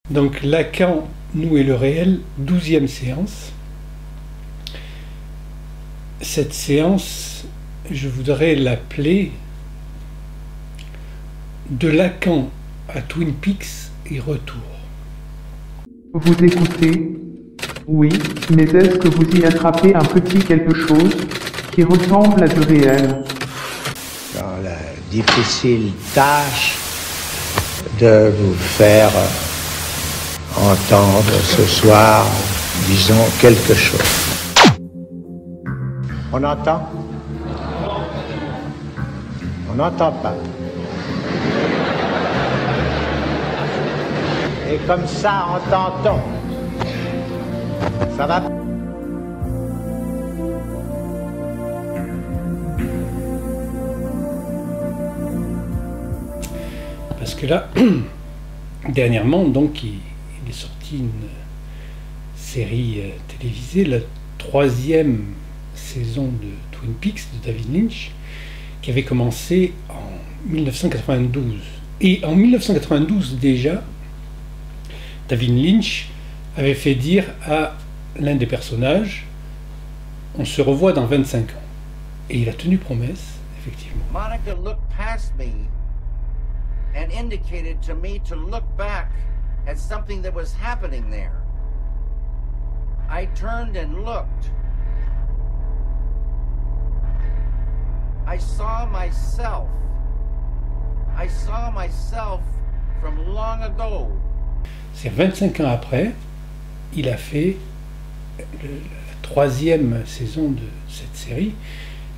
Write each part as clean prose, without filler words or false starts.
Donc Lacan, nous et le réel, 12e séance. Cette séance, je voudrais l'appeler De Lacan à Twin Peaks et retour. Vous écoutez? Oui, mais est-ce que vous y attrapez un petit quelque chose qui ressemble à du réel? Dans la difficile tâche de vous faire entendre ce soir, disons, quelque chose. On entend? On n'entend pas. Et comme ça, entend-on. Ça va? Parce que là, dernièrement, donc, il est sorti une série télévisée, la 3e saison de Twin Peaks de David Lynch, qui avait commencé en 1992. Et en 1992 déjà, David Lynch avait fait dire à l'un des personnages « On se revoit dans 25 ans ». Et il a tenu promesse, effectivement. Monica looked past me and indicated to me to look back at something that was happening there. I turned and looked. I saw myself. I saw myself from long ago. C'est 25 ans après, il a fait la 3e saison de cette série,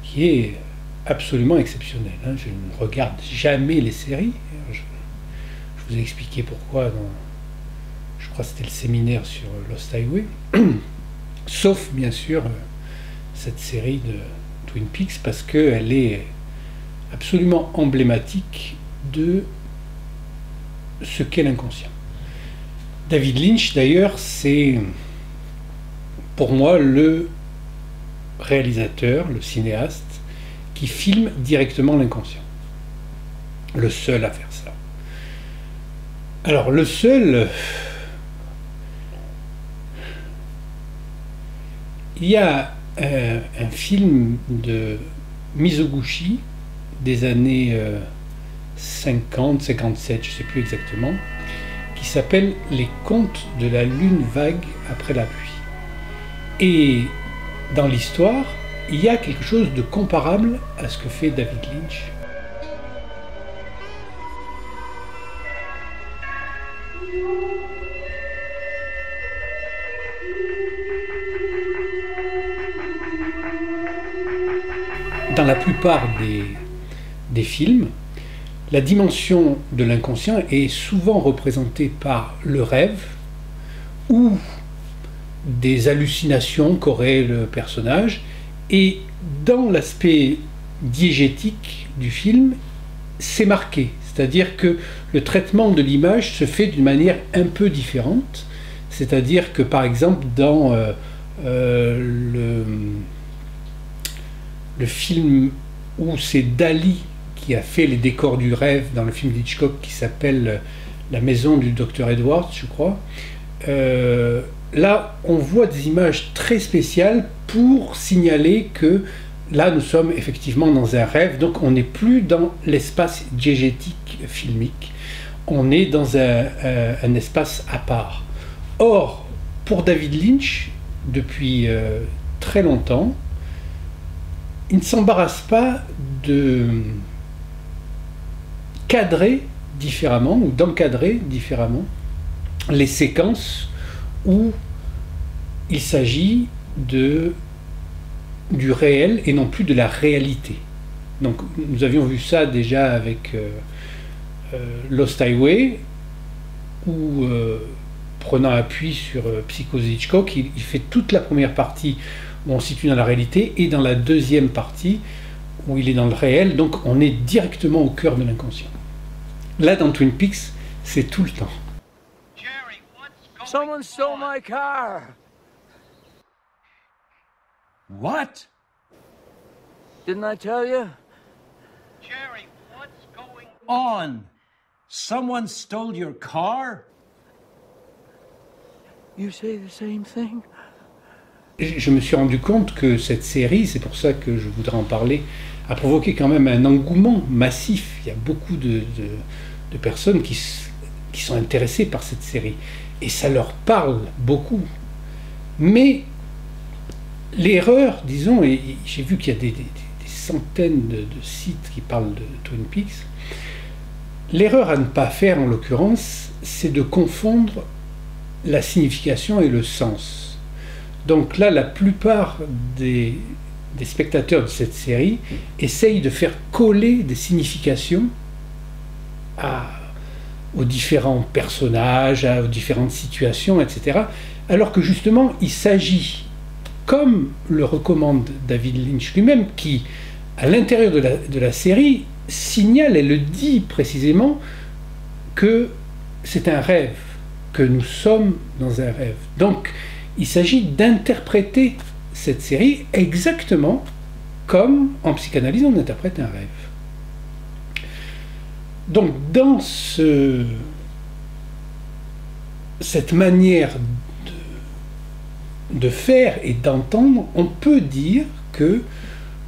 qui est absolument exceptionnelle. Je ne regarde jamais les séries. Je vous ai expliqué pourquoi je crois que c'était le séminaire sur Lost Highway. Sauf, bien sûr, cette série de Twin Peaks, parce qu'elle est absolument emblématique de ce qu'est l'inconscient. David Lynch, d'ailleurs, c'est pour moi le réalisateur, le cinéaste, qui filme directement l'inconscient. Le seul à faire ça. Alors, le seul... Il y a un film de Mizoguchi des années 50, 57, je ne sais plus exactement, qui s'appelle Les Contes de la lune vague après la pluie. Et dans l'histoire, il y a quelque chose de comparable à ce que fait David Lynch. Dans la plupart des films, la dimension de l'inconscient est souvent représentée par le rêve ou des hallucinations qu'aurait le personnage, et dans l'aspect diégétique du film, c'est marqué, c'est-à-dire que le traitement de l'image se fait d'une manière un peu différente, c'est-à-dire que par exemple dans le film où c'est Dali qui a fait les décors du rêve dans le film d'Hitchcock qui s'appelle La maison du docteur Edwards, je crois. Là, on voit des images très spéciales pour signaler que là, nous sommes effectivement dans un rêve, donc on n'est plus dans l'espace diégétique filmique, on est dans un espace à part. Or, pour David Lynch, depuis très longtemps, il ne s'embarrasse pas de cadrer différemment ou d'encadrer différemment les séquences où il s'agit du réel et non plus de la réalité. Donc nous avions vu ça déjà avec Lost Highway, où prenant appui sur Psychose Hitchcock, il fait toute la première partie où on se situe dans la réalité et dans la deuxième partie où il est dans le réel, donc on est directement au cœur de l'inconscient. Là, dans Twin Peaks, c'est tout le temps. Jerry, what's going Someone stole my car. What? Didn't I tell you? Jerry, what's going on? Someone stole your car? You say the same thing? Je me suis rendu compte que cette série, c'est pour ça que je voudrais en parler, a provoqué quand même un engouement massif. Il y a beaucoup de personnes qui sont intéressées par cette série. Et ça leur parle beaucoup. Mais l'erreur, disons, et j'ai vu qu'il y a des centaines de sites qui parlent de Twin Peaks, l'erreur à ne pas faire, en l'occurrence, c'est de confondre la signification et le sens. Donc là, la plupart des spectateurs de cette série essayent de faire coller des significations aux différents personnages, aux différentes situations, etc. Alors que justement, il s'agit, comme le recommande David Lynch lui-même, qui, à l'intérieur de la série, signale et le dit précisément que c'est un rêve, que nous sommes dans un rêve. Donc, il s'agit d'interpréter cette série exactement comme, en psychanalyse, on interprète un rêve. Donc, dans cette manière de faire et d'entendre, on peut dire que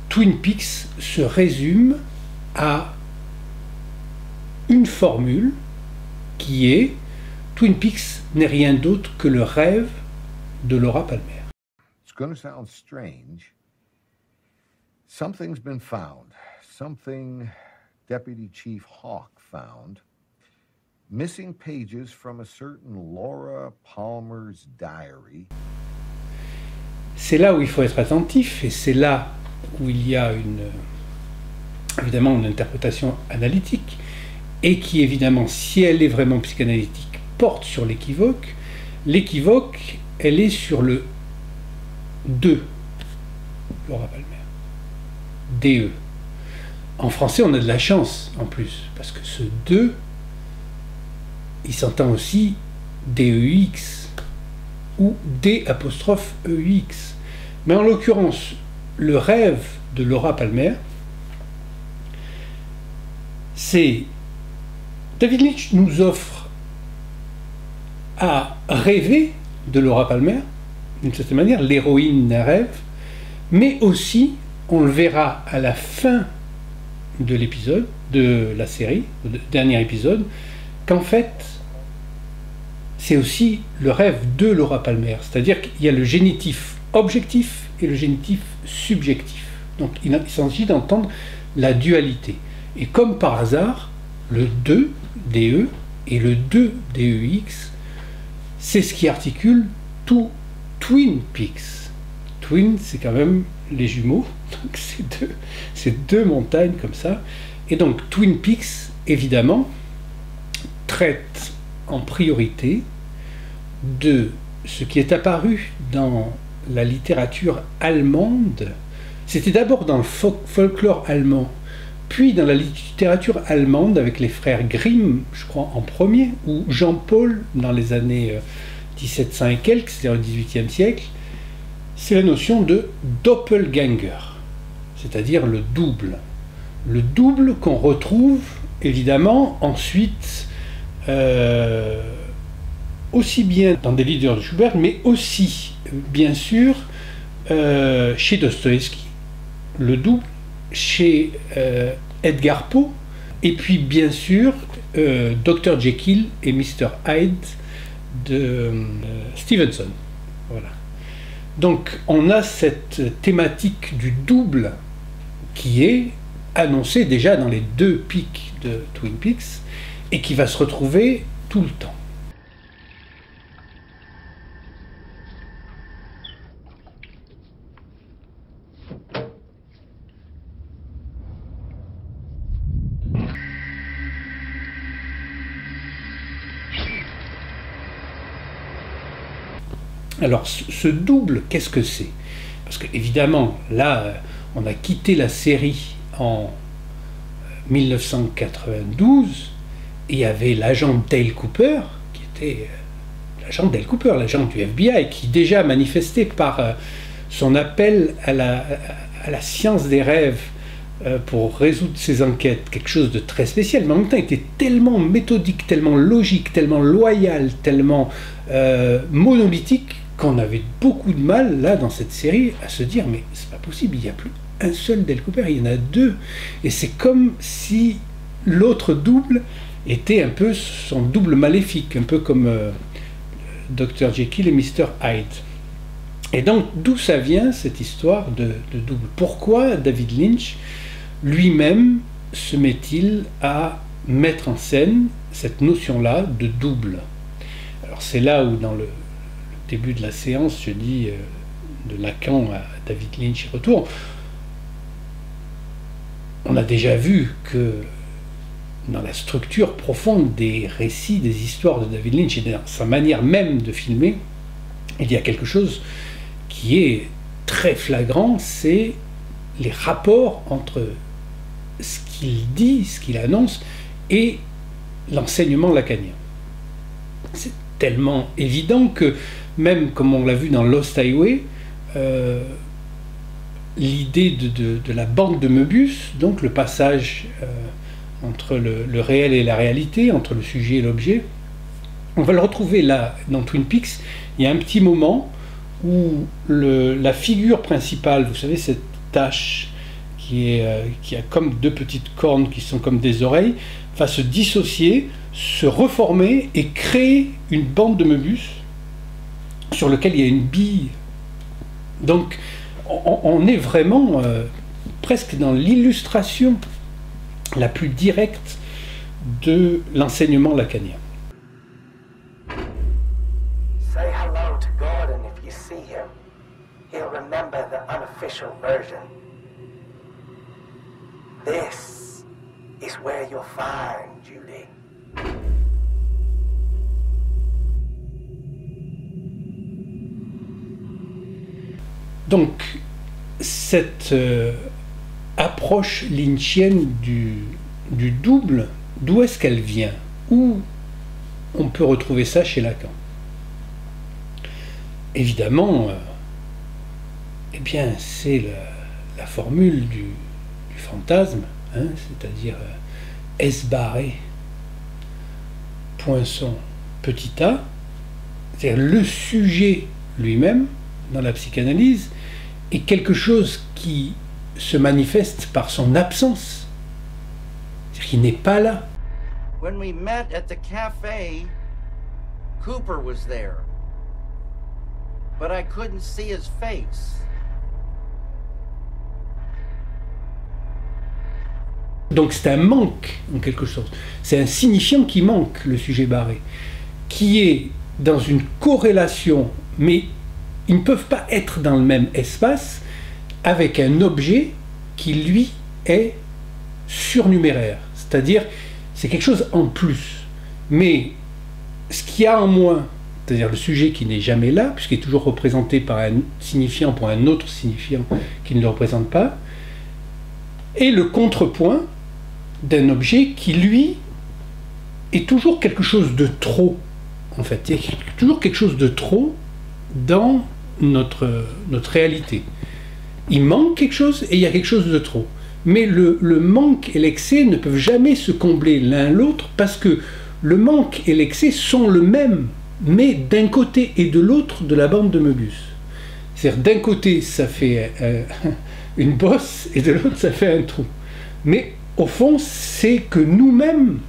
Twin Peaks se résume à une formule qui est Twin Peaks n'est rien d'autre que le rêve de Laura Palmer. It's going to sound strange. Something's been found. Something Deputy Chief Hawk found. Missing pages from a certain Laura Palmer's diary. C'est là où il faut être attentif et c'est là où il y a évidemment une interprétation analytique et qui, évidemment, si elle est vraiment psychanalytique, porte sur l'équivoque. L'équivoque, elle est sur le de Laura Palmer. DE. En français, on a de la chance, en plus, parce que ce de, il s'entend aussi DEX ou D'(EX). Mais en l'occurrence, le rêve de Laura Palmer, c'est... David Lynch nous offre à rêver de Laura Palmer, d'une certaine manière, l'héroïne d'un rêve, mais aussi, on le verra à la fin de l'épisode, de la série, le dernier épisode, qu'en fait, c'est aussi le rêve de Laura Palmer. C'est-à-dire qu'il y a le génitif objectif et le génitif subjectif. Donc il s'agit d'entendre la dualité. Et comme par hasard, le 2, DE, et le 2, DEX, c'est ce qui articule tout Twin Peaks. Twin, c'est quand même les jumeaux, donc c'est deux montagnes comme ça. Et donc Twin Peaks, évidemment, traite en priorité de ce qui est apparu dans la littérature allemande. C'était d'abord dans le folklore allemand, puis dans la littérature allemande avec les frères Grimm, je crois, en premier, ou Jean-Paul dans les années 1700 et quelques, c'est-à-dire le XVIIIe siècle. C'est la notion de Doppelganger, c'est-à-dire le double. Le double qu'on retrouve évidemment ensuite aussi bien dans des livres de Schubert, mais aussi bien sûr chez Dostoïevski, le double, chez Edgar Poe, et puis bien sûr Dr. Jekyll et Mr. Hyde de Stevenson. Voilà. Donc on a cette thématique du double qui est annoncée déjà dans les deux pics de Twin Peaks et qui va se retrouver tout le temps. Alors, ce double, qu'est-ce que c'est? Parce que, évidemment, là, on a quitté la série en 1992, et il y avait l'agent Dale Cooper, qui était l'agent Dale Cooper, l'agent du FBI, qui déjà manifestait par son appel à la science des rêves pour résoudre ses enquêtes, quelque chose de très spécial, mais en même temps il était tellement méthodique, tellement logique, tellement loyal, tellement monolithique, qu'on avait beaucoup de mal, là, dans cette série, à se dire, mais c'est pas possible, il n'y a plus un seul Dale Cooper, il y en a deux. Et c'est comme si l'autre double était un peu son double maléfique, un peu comme Dr. Jekyll et Mr. Hyde. Et donc, d'où ça vient, cette histoire de double? Pourquoi David Lynch, lui-même, se met-il à mettre en scène cette notion-là de double? Alors, c'est là où, dans le début de la séance, je dis de Lacan à David Lynch et retour. On a déjà vu que dans la structure profonde des récits, des histoires de David Lynch et dans sa manière même de filmer, il y a quelque chose qui est très flagrant, c'est les rapports entre ce qu'il dit, ce qu'il annonce et l'enseignement lacanien. C'est tellement évident que même comme on l'a vu dans Lost Highway, l'idée de la bande de Möbius, donc le passage entre le réel et la réalité, entre le sujet et l'objet, on va le retrouver là dans Twin Peaks. Il y a un petit moment où la figure principale, vous savez, cette tache qui a comme deux petites cornes qui sont comme des oreilles, va se dissocier, se reformer et créer une bande de Möbius sur lequel il y a une bille. Donc on est vraiment presque dans l'illustration la plus directe de l'enseignement lacanien. Say hello to Gordon if you see him. He'll remember the unofficial version. This is where you'll find Judy. Donc, cette approche lynchienne du double, d'où est-ce qu'elle vient? Où on peut retrouver ça chez Lacan? Évidemment, eh bien, c'est la formule du fantasme, hein, c'est-à-dire S barré, poinçon, petit a, c'est-à-dire le sujet lui-même, dans la psychanalyse, est quelque chose qui se manifeste par son absence, c'est-à-dire qu'il n'est pas là. When we met at the cafe, Cooper was there. But I couldn't see his face. Donc c'est un manque, en quelque sorte. C'est un signifiant qui manque, le sujet barré, qui est dans une corrélation, mais ils ne peuvent pas être dans le même espace avec un objet qui, lui, est surnuméraire. C'est-à-dire, c'est quelque chose en plus. Mais ce qu'il y a en moins, c'est-à-dire le sujet qui n'est jamais là, puisqu'il est toujours représenté par un signifiant pour un autre signifiant qui ne le représente pas, est le contrepoint d'un objet qui, lui, est toujours quelque chose de trop, en fait. Il y a toujours quelque chose de trop dans notre réalité. Il manque quelque chose et il y a quelque chose de trop. Mais le manque et l'excès ne peuvent jamais se combler l'un l'autre parce que le manque et l'excès sont le même, mais d'un côté et de l'autre de la bande de Möbius. C'est-à-dire d'un côté ça fait une bosse et de l'autre ça fait un trou. Mais au fond c'est que nous-mêmes,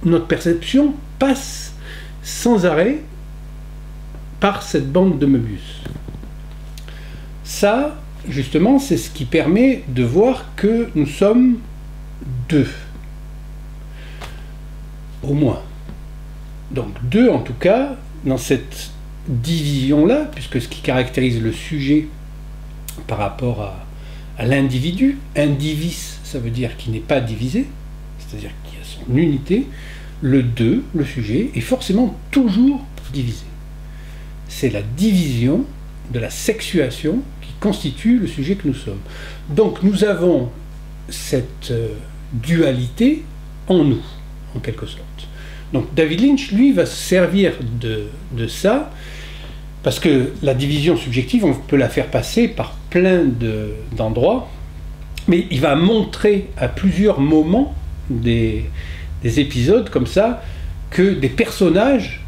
notre perception passe sans arrêt par cette bande de Möbius. Ça, justement, c'est ce qui permet de voir que nous sommes deux. Au moins. Donc deux, en tout cas, dans cette division-là, puisque ce qui caractérise le sujet par rapport à l'individu, indivis, ça veut dire qu'il n'est pas divisé, c'est-à-dire qu'il a son unité, le deux, le sujet, est forcément toujours divisé. C'est la division de la sexuation qui constitue le sujet que nous sommes. Donc nous avons cette dualité en nous, en quelque sorte. Donc David Lynch, lui, va se servir de ça, parce que la division subjective, on peut la faire passer par plein d'endroits. Mais il va montrer à plusieurs moments des épisodes comme ça que des personnages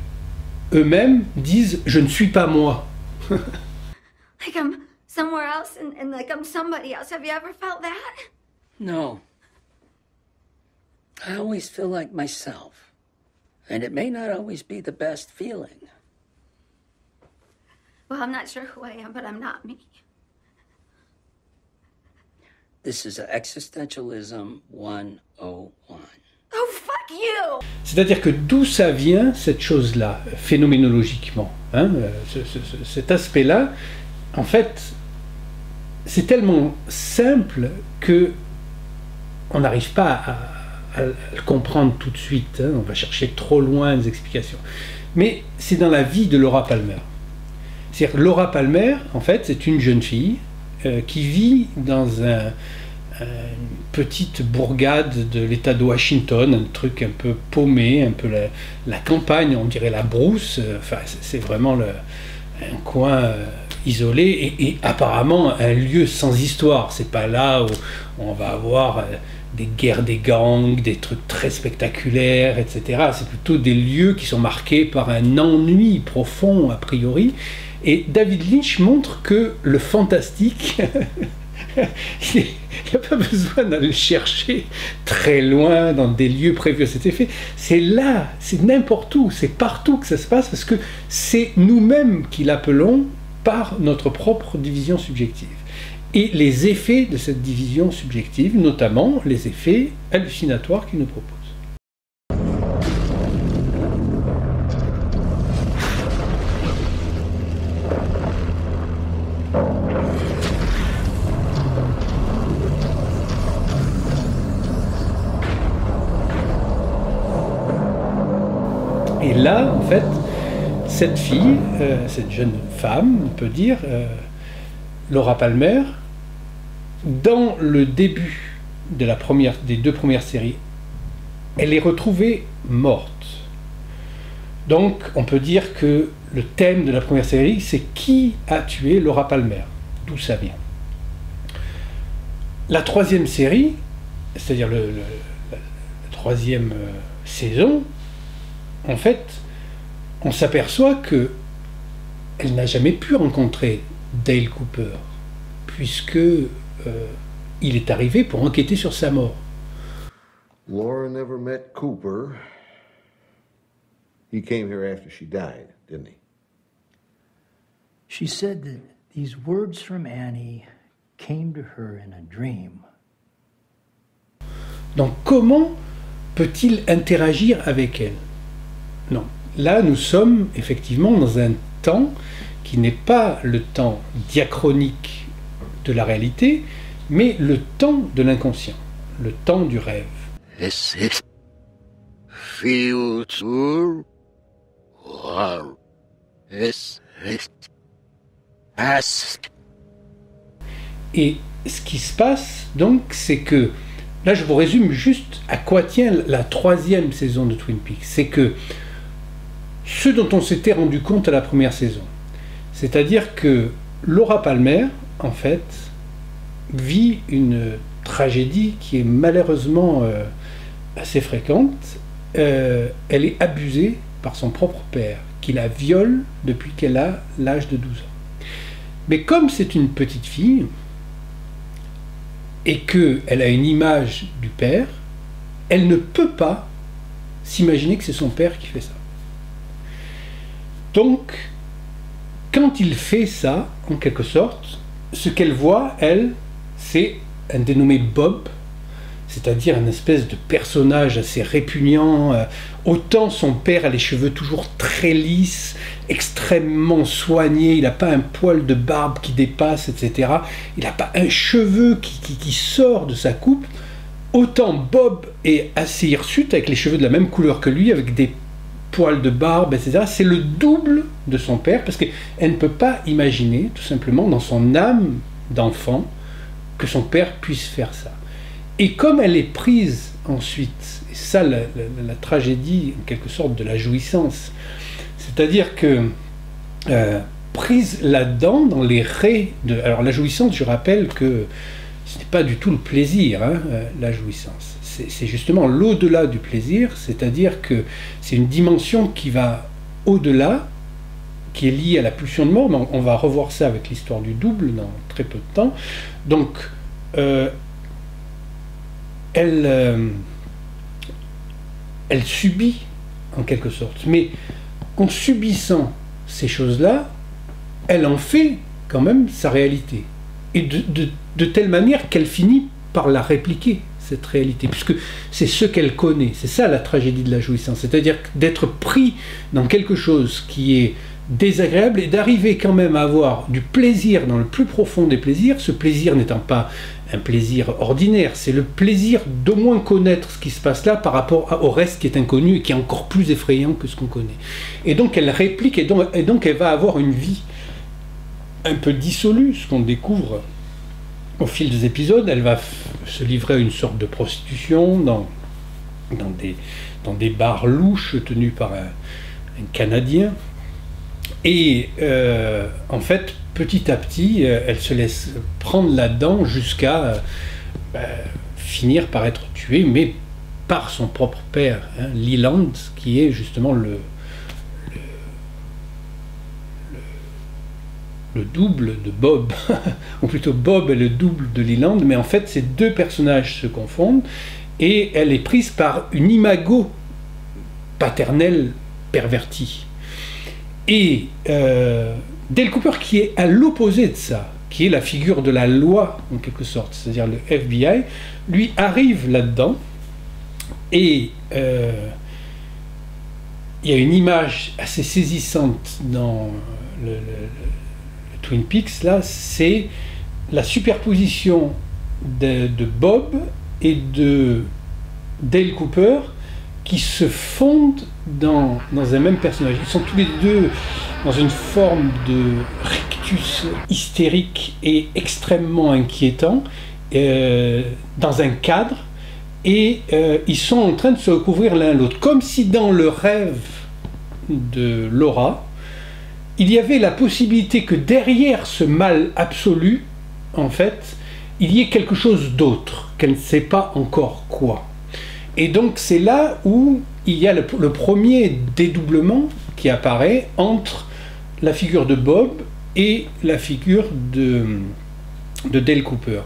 eux-mêmes disent « je ne suis pas moi ». Like I'm somewhere else and like I'm somebody else. Have you ever felt that? No. I always feel like myself. And it may not always be the best feeling. Well, I'm not sure who I am, but I'm not me. This is Existentialism 101. Oh, fuck you! C'est-à-dire que d'où ça vient, cette chose-là, phénoménologiquement, hein, cet aspect-là, en fait, c'est tellement simple que on n'arrive pas à le comprendre tout de suite, hein, on va chercher trop loin des explications. Mais c'est dans la vie de Laura Palmer. C'est-à-dire Laura Palmer, en fait, c'est une jeune fille qui vit dans une petite bourgade de l'État de Washington, un truc un peu paumé, un peu la campagne, on dirait la brousse, enfin c'est vraiment un coin isolé et apparemment un lieu sans histoire. C'est pas là où on va avoir des guerres des gangs, des trucs très spectaculaires, etc. C'est plutôt des lieux qui sont marqués par un ennui profond a priori. Et David Lynch montre que le fantastique, il n'y a pas besoin d'aller chercher très loin dans des lieux prévus à cet effet. C'est là, c'est n'importe où, c'est partout que ça se passe, parce que c'est nous-mêmes qui l'appelons par notre propre division subjective. Et les effets de cette division subjective, notamment les effets hallucinatoires qu'il nous propose. Et là, en fait, cette fille, cette jeune femme, on peut dire, Laura Palmer, dans le début de des 2 premières séries, elle est retrouvée morte. Donc, on peut dire que le thème de la première série, c'est qui a tué Laura Palmer, d'où ça vient. La 3e série, c'est-à-dire la 3e saison, en fait, on s'aperçoit que elle n'a jamais pu rencontrer Dale Cooper, puisque il est arrivé pour enquêter sur sa mort. Laura never met Cooper. He came here after she died, didn't he? She said that these words from Annie came to her in a dream. Donc comment peut-il interagir avec elle? Non. Là, nous sommes effectivement dans un temps qui n'est pas le temps diachronique de la réalité, mais le temps de l'inconscient, le temps du rêve. Is it future or is it past? Et ce qui se passe, donc, c'est que, là je vous résume juste à quoi tient la 3e saison de Twin Peaks, c'est que ce dont on s'était rendu compte à la première saison, c'est-à-dire que Laura Palmer, en fait, vit une tragédie qui est malheureusement assez fréquente. Elle est abusée par son propre père, qui la viole depuis qu'elle a l'âge de 12 ans. Mais comme c'est une petite fille, et qu'elle a une image du père, elle ne peut pas s'imaginer que c'est son père qui fait ça. Donc, quand il fait ça, en quelque sorte, ce qu'elle voit, elle, c'est un dénommé Bob, c'est-à-dire une espèce de personnage assez répugnant. Autant son père a les cheveux toujours très lisses, extrêmement soignés, il n'a pas un poil de barbe qui dépasse, etc. Il n'a pas un cheveu qui sort de sa coupe. Autant Bob est assez hirsute, avec les cheveux de la même couleur que lui, avec des poils de barbe, etc. C'est le double de son père, parce qu'elle ne peut pas imaginer, tout simplement, dans son âme d'enfant, que son père puisse faire ça. Et comme elle est prise ensuite, et c'est ça la tragédie, en quelque sorte, de la jouissance, c'est-à-dire que prise là-dedans, dans les raies de... Alors la jouissance, je rappelle que ce n'est pas du tout le plaisir, la jouissance. C'est justement l'au-delà du plaisir, c'est-à-dire que c'est une dimension qui va au-delà, qui est liée à la pulsion de mort, mais on va revoir ça avec l'histoire du double dans très peu de temps. Donc, elle subit, en quelque sorte. Mais en subissant ces choses-là, elle en fait quand même sa réalité. Et de telle manière qu'elle finit par la répliquer, cette réalité, puisque c'est ce qu'elle connaît. C'est ça la tragédie de la jouissance, c'est-à-dire d'être pris dans quelque chose qui est désagréable et d'arriver quand même à avoir du plaisir dans le plus profond des plaisirs, ce plaisir n'étant pas un plaisir ordinaire, c'est le plaisir d'au moins connaître ce qui se passe là par rapport au reste qui est inconnu et qui est encore plus effrayant que ce qu'on connaît. Et donc elle réplique, et donc elle va avoir une vie un peu dissolue, ce qu'on découvre au fil des épisodes. Elle va se livrer à une sorte de prostitution dans des bars louches tenus par un Canadien. Et en fait, petit à petit, elle se laisse prendre là-dedans jusqu'à finir par être tuée, mais par son propre père, Leland, qui est justement le double de Bob, ou plutôt Bob est le double de Leland, mais en fait ces deux personnages se confondent, et elle est prise par une imago paternelle pervertie. Et Dale Cooper, qui est à l'opposé de ça, qui est la figure de la loi en quelque sorte, c'est-à-dire le FBI, lui arrive là-dedans, et il y a une image assez saisissante dans le Twin Peaks, là, c'est la superposition de Bob et de Dale Cooper qui se fondent dans un même personnage. Ils sont tous les deux dans une forme de rictus hystérique et extrêmement inquiétant, dans un cadre, et ils sont en train de se recouvrir l'un l'autre, comme si dans le rêve de Laura, il y avait la possibilité que derrière ce mal absolu, en fait, il y ait quelque chose d'autre, qu'elle ne sait pas encore quoi. Et donc c'est là où il y a le premier dédoublement qui apparaît entre la figure de Bob et la figure de Dale Cooper.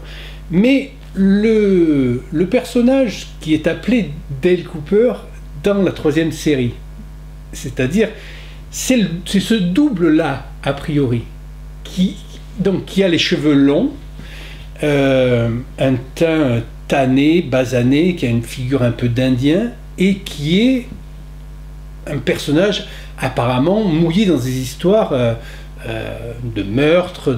Mais le personnage qui est appelé Dale Cooper dans la troisième série, c'est-à-dire c'est ce double-là, a priori, qui a les cheveux longs, un teint tanné, basané, qui a une figure un peu d'Indien, et qui est un personnage apparemment mouillé dans des histoires de meurtre,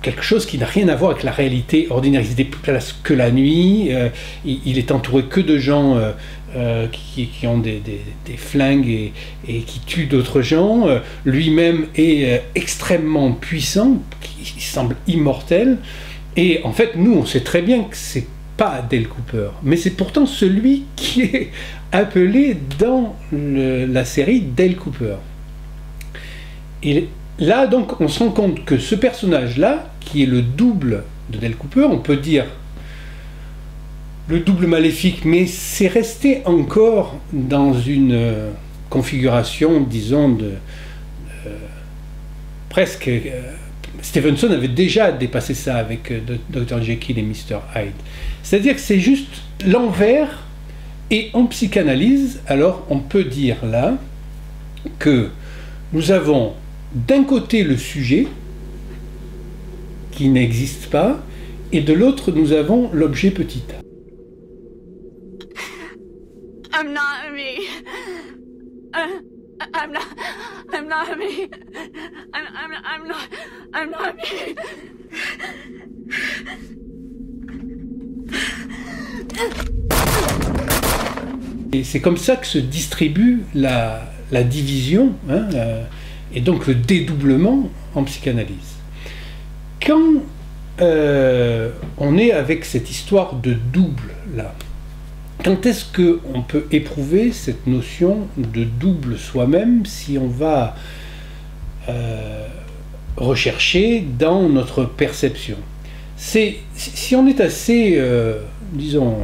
quelque chose qui n'a rien à voir avec la réalité ordinaire. Il se déplace que la nuit, il est entouré que de gens qui ont des flingues et qui tuent d'autres gens. Lui-même est extrêmement puissant, il semble immortel. Et en fait, nous, on sait très bien que c'est pas Dale Cooper, mais c'est pourtant celui qui est appelé dans la série Dale Cooper. Et là, donc, on se rend compte que ce personnage-là, qui est le double de Dale Cooper, on peut dire le double maléfique, mais c'est resté encore dans une configuration, disons, presque... Stevenson avait déjà dépassé ça avec Dr. Jekyll et Mr. Hyde. C'est-à-dire que c'est juste l'envers, et en psychanalyse, alors on peut dire là que nous avons d'un côté le sujet, qui n'existe pas, et de l'autre nous avons l'objet petit a. I'm not me. I'm not me. I'm not me. Et c'est comme ça que se distribue la division, et donc le dédoublement en psychanalyse. Quand on est avec cette histoire de double là, quand est-ce qu'on peut éprouver cette notion de double soi-même si on va rechercher dans notre perception? si on est assez, disons,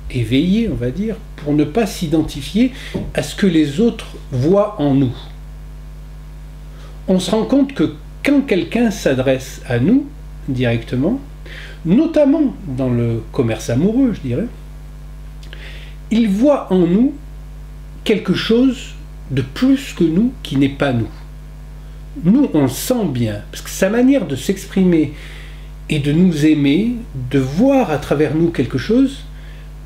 éveillé, on va dire, pour ne pas s'identifier à ce que les autres voient en nous. On se rend compte que quand quelqu'un s'adresse à nous directement, notamment dans le commerce amoureux, je dirais, il voit en nous quelque chose de plus que nous qui n'est pas nous. Nous, on le sent bien, parce que sa manière de s'exprimer et de nous aimer, de voir à travers nous quelque chose,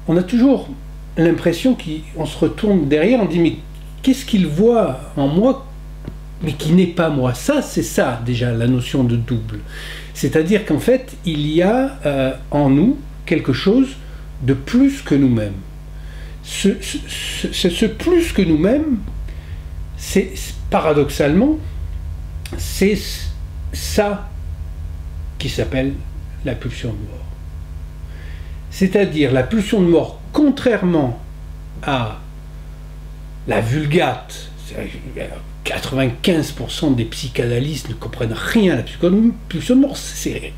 on a toujours l'impression qu'on se retourne derrière, on dit mais qu'est-ce qu'il voit en moi mais qui n'est pas moi? Ça, c'est ça déjà la notion de double. C'est-à-dire qu'en fait, il y a en nous quelque chose de plus que nous-mêmes. Ce plus que nous-mêmes, c'est paradoxalement, c'est ça qui s'appelle la pulsion de mort. C'est-à-dire la pulsion de mort, contrairement à la vulgate, 95% des psychanalystes ne comprennent rien à la pulsion de mort. C'est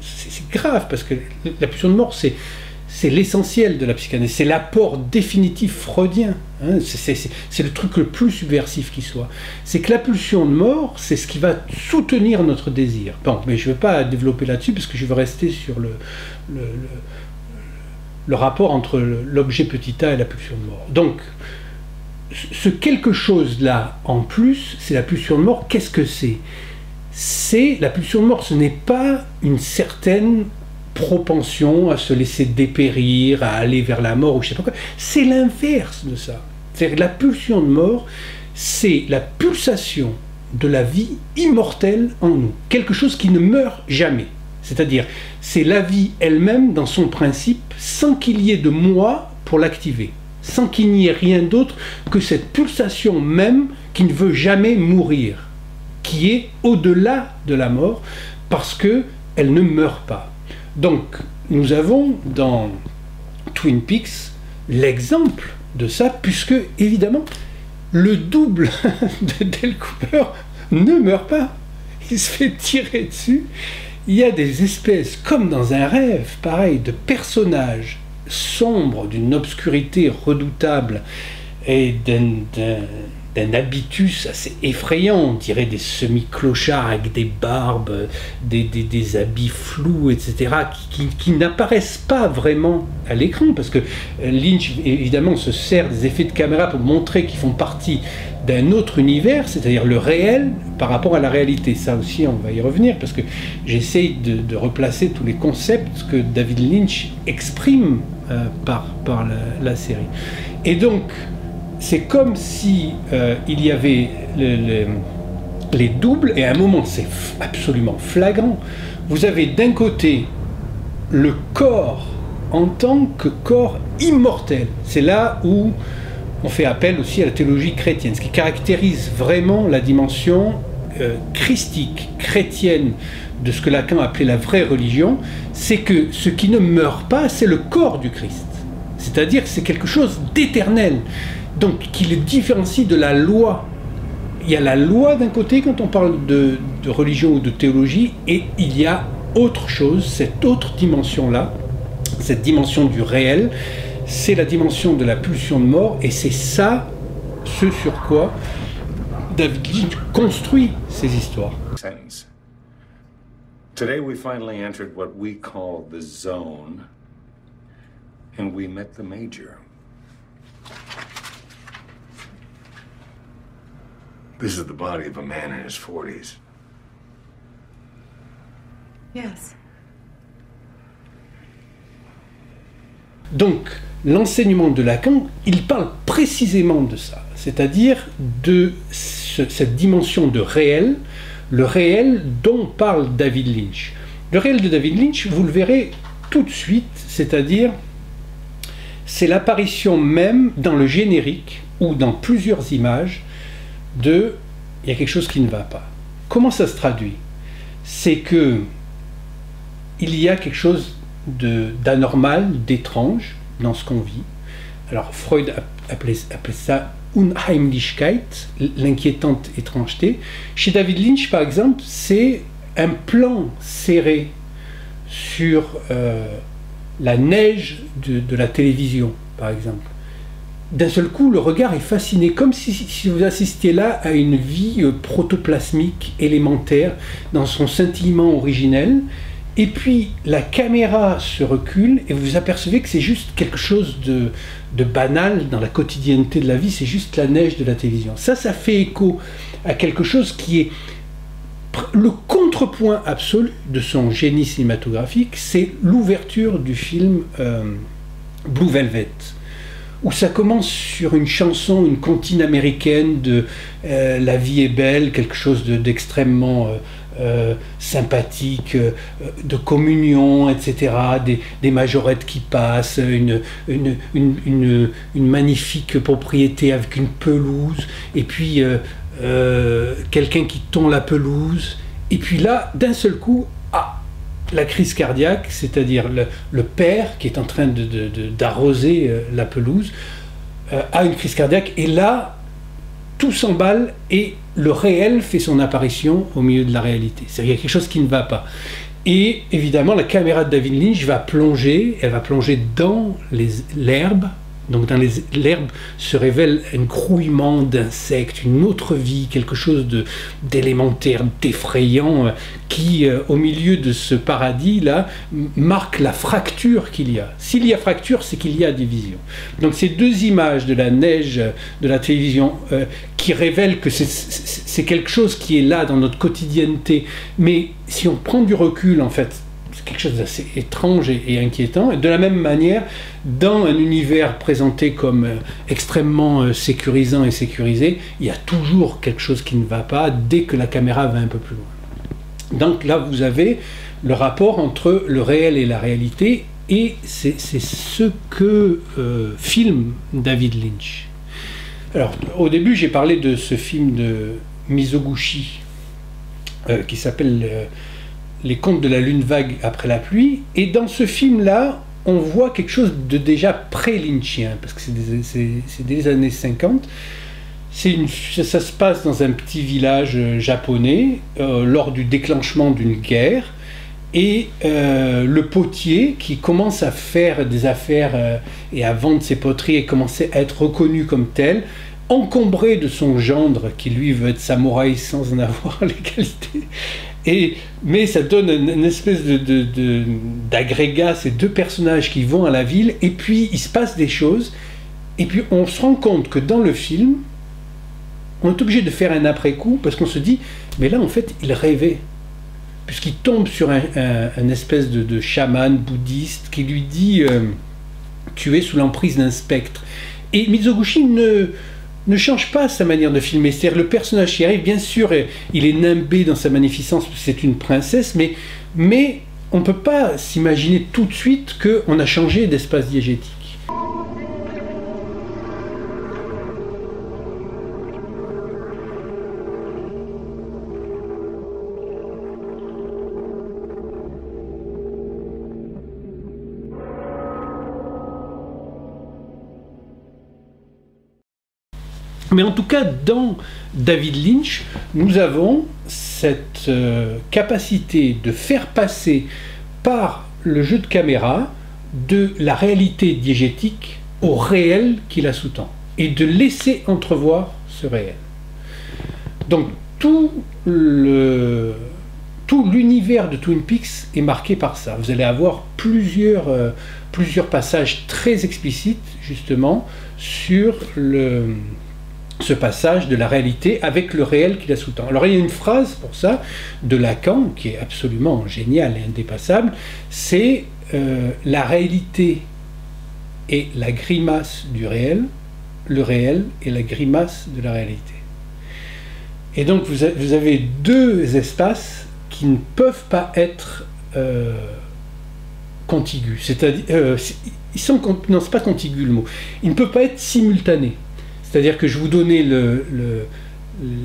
grave, parce que la pulsion de mort, c'est l'essentiel de la psychanalyse, c'est l'apport définitif freudien, hein, c'est le truc le plus subversif qui soit. C'est que la pulsion de mort, c'est ce qui va soutenir notre désir. Bon, mais je ne veux pas développer là-dessus, parce que je veux rester sur le rapport entre l'objet petit a et la pulsion de mort. Donc, ce quelque chose-là, en plus, c'est la pulsion de mort. Qu'est-ce que c'est? C'est la pulsion de mort, ce n'est pas une certaine propension à se laisser dépérir, à aller vers la mort ou je sais pas quoi. C'est l'inverse de ça. C'est-à-dire la pulsion de mort, c'est la pulsation de la vie immortelle en nous. Quelque chose qui ne meurt jamais. C'est-à-dire, c'est la vie elle-même dans son principe, sans qu'il y ait de moi pour l'activer. Sans qu'il n'y ait rien d'autre que cette pulsation même qui ne veut jamais mourir, qui est au-delà de la mort, parce qu'elle ne meurt pas. Donc, nous avons dans Twin Peaks l'exemple de ça, puisque, évidemment, le double de Dale Cooper ne meurt pas. Il se fait tirer dessus. Il y a des espèces, comme dans un rêve, pareil, de personnages sombres, d'une obscurité redoutable et d'un habitus assez effrayant, on dirait des semi-clochards avec des barbes, des habits flous, etc., qui n'apparaissent pas vraiment à l'écran, parce que Lynch, évidemment, se sert des effets de caméra pour montrer qu'ils font partie d'un autre univers, c'est-à-dire le réel par rapport à la réalité. Ça aussi, on va y revenir, parce que j'essaye de replacer tous les concepts que David Lynch exprime par la série. Et donc, c'est comme si il y avait les doubles, et à un moment, c'est absolument flagrant. Vous avez d'un côté le corps en tant que corps immortel. C'est là où on fait appel aussi à la théologie chrétienne, ce qui caractérise vraiment la dimension christique, chrétienne, de ce que Lacan appelait la vraie religion, c'est que ce qui ne meurt pas, c'est le corps du Christ. C'est-à-dire que c'est quelque chose d'éternel, donc qui le différencie de la loi. Il y a la loi d'un côté quand on parle de religion ou de théologie, et il y a autre chose, cette autre dimension-là, cette dimension du réel, c'est la dimension de la pulsion de mort, et c'est ça, ce sur quoi David Lynch construit ses histoires. Today we finally entered what we call the zone, and we met the Major. This is the body of a man in his 40s. Yes. Donc, l'enseignement de Lacan, il parle précisément de ça, c'est-à-dire de cette dimension de réel, le réel dont parle David Lynch. Le réel de David Lynch, vous le verrez tout de suite, c'est-à-dire, c'est l'apparition même dans le générique ou dans plusieurs images de « il y a quelque chose qui ne va pas ». Comment ça se traduit? C'est que il y a quelque chose d'anormal, d'étrange dans ce qu'on vit. Alors Freud appelait ça Unheimlichkeit, l'inquiétante étrangeté. Chez David Lynch, par exemple, c'est un plan serré sur la neige de la télévision, par exemple. D'un seul coup, le regard est fasciné, comme si vous assistiez là à une vie protoplasmique, élémentaire, dans son scintillement originel. Et puis, la caméra se recule et vous apercevez que c'est juste quelque chose de banal dans la quotidienneté de la vie, c'est juste la neige de la télévision. Ça fait écho à quelque chose qui est le contrepoint absolu de son génie cinématographique, c'est l'ouverture du film Blue Velvet, où ça commence sur une chanson, une comptine américaine de La vie est belle, quelque chose d'extrêmement sympathique, de communion, etc., des majorettes qui passent, une magnifique propriété avec une pelouse, et puis quelqu'un qui tond la pelouse, et puis là, d'un seul coup, la crise cardiaque, c'est-à-dire le père qui est en train d'arroser la pelouse, a une crise cardiaque, et là, tout s'emballe, et le réel fait son apparition au milieu de la réalité. C'est-à-dire qu'il y a quelque chose qui ne va pas. Et évidemment, la caméra de David Lynch va plonger, elle va plonger dans l'herbe. Donc dans l'herbe se révèle un grouillement d'insectes, une autre vie, quelque chose d'élémentaire, d'effrayant, qui, au milieu de ce paradis-là, marque la fracture qu'il y a. S'il y a fracture, c'est qu'il y a division. Donc ces deux images de la neige de la télévision qui révèlent que c'est quelque chose qui est là dans notre quotidienneté, mais si on prend du recul, en fait, quelque chose d'assez étrange et inquiétant. Et de la même manière, dans un univers présenté comme extrêmement sécurisant et sécurisé, il y a toujours quelque chose qui ne va pas dès que la caméra va un peu plus loin. Donc là, vous avez le rapport entre le réel et la réalité, et c'est ce que filme David Lynch. Alors, au début, j'ai parlé de ce film de Mizoguchi qui s'appelle Les contes de la lune vague après la pluie, et dans ce film-là, on voit quelque chose de déjà pré-lynchien, parce que c'est des années 50. Ça se passe dans un petit village japonais, lors du déclenchement d'une guerre, et le potier qui commence à faire des affaires et à vendre ses poteries et commencer à être reconnu comme tel, encombré de son gendre qui lui veut être samouraï sans en avoir les qualités. Mais ça donne une espèce d'agrégat, ces deux personnages qui vont à la ville, et puis il se passe des choses, et puis on se rend compte que dans le film, on est obligé de faire un après-coup, parce qu'on se dit, mais là en fait il rêvait, puisqu'il tombe sur un espèce de chaman bouddhiste qui lui dit tu es sous l'emprise d'un spectre. Et Mizoguchi ne change pas sa manière de filmer. C'est-à-dire le personnage qui arrive, bien sûr, il est nimbé dans sa magnificence, c'est une princesse, mais on ne peut pas s'imaginer tout de suite qu'on a changé d'espace diégétique. Mais en tout cas, dans David Lynch, nous avons cette capacité de faire passer par le jeu de caméra de la réalité diégétique au réel qui la sous-tend, et de laisser entrevoir ce réel. Donc tout l'univers de Twin Peaks est marqué par ça. Vous allez avoir plusieurs passages très explicites, justement, sur ce passage de la réalité avec le réel qui la sous-tend. Alors il y a une phrase pour ça de Lacan qui est absolument géniale et indépassable, c'est la réalité est la grimace du réel, le réel est la grimace de la réalité. Et donc vous avez deux espaces qui ne peuvent pas être contigus, c'est-à-dire non, c'est pas contigu le mot, ils ne peuvent pas être simultanés. C'est-à-dire que je vous donnais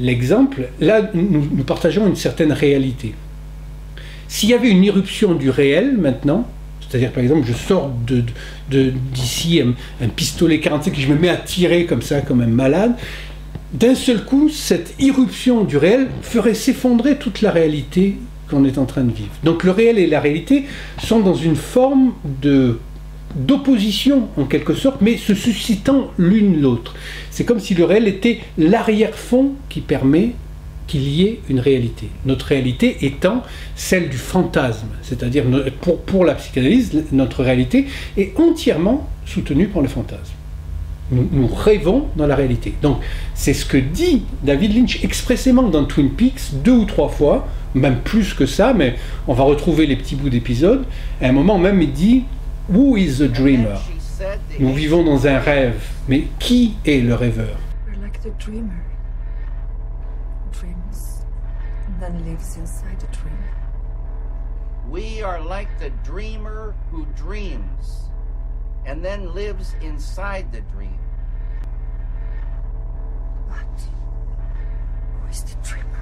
l'exemple, là nous partageons une certaine réalité. S'il y avait une irruption du réel maintenant, c'est-à-dire par exemple je sors d'ici un pistolet 45 et je me mets à tirer comme ça, comme un malade, d'un seul coup cette irruption du réel ferait s'effondrer toute la réalité qu'on est en train de vivre. Donc le réel et la réalité sont dans une forme d'opposition en quelque sorte, mais se suscitant l'une l'autre. C'est comme si le réel était l'arrière-fond qui permet qu'il y ait une réalité. Notre réalité étant celle du fantasme, c'est-à-dire pour la psychanalyse, notre réalité est entièrement soutenue par le fantasme. Nous rêvons dans la réalité. Donc c'est ce que dit David Lynch expressément dans Twin Peaks 2 ou 3 fois, même plus que ça, mais on va retrouver les petits bouts d'épisodes. À un moment même il dit « Who is the dreamer ?» Nous vivons dans un rêve, mais qui est le rêveur? We're like the dreamer. Dreams, and then lives inside the dream. We are like the dreamer who dreams and then lives inside the dream. But who is the dreamer?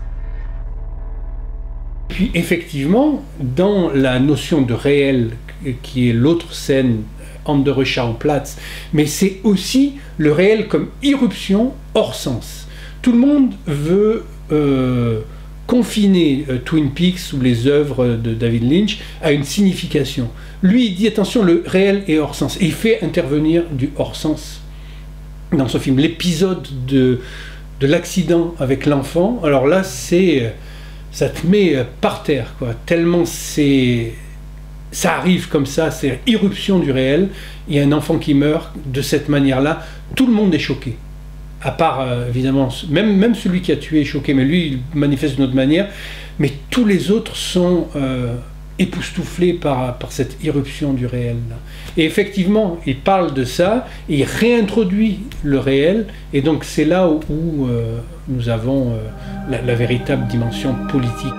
Puis effectivement, dans la notion de réel, qui est l'autre scène, Andere Schauplatz, mais c'est aussi le réel comme irruption hors sens. Tout le monde veut confiner Twin Peaks ou les œuvres de David Lynch à une signification. Lui, il dit attention, le réel est hors sens. Et il fait intervenir du hors sens dans ce film. L'épisode de l'accident avec l'enfant, alors là, ça te met par terre, quoi. Tellement ça arrive comme ça, c'est irruption du réel. Il y a un enfant qui meurt de cette manière-là. Tout le monde est choqué. À part, évidemment, même celui qui a tué est choqué, mais lui, il manifeste d'une autre manière. Mais tous les autres sont époustouflés par cette irruption du réel. Et effectivement, il parle de ça, et il réintroduit le réel, et donc c'est là où nous avons la véritable dimension politique.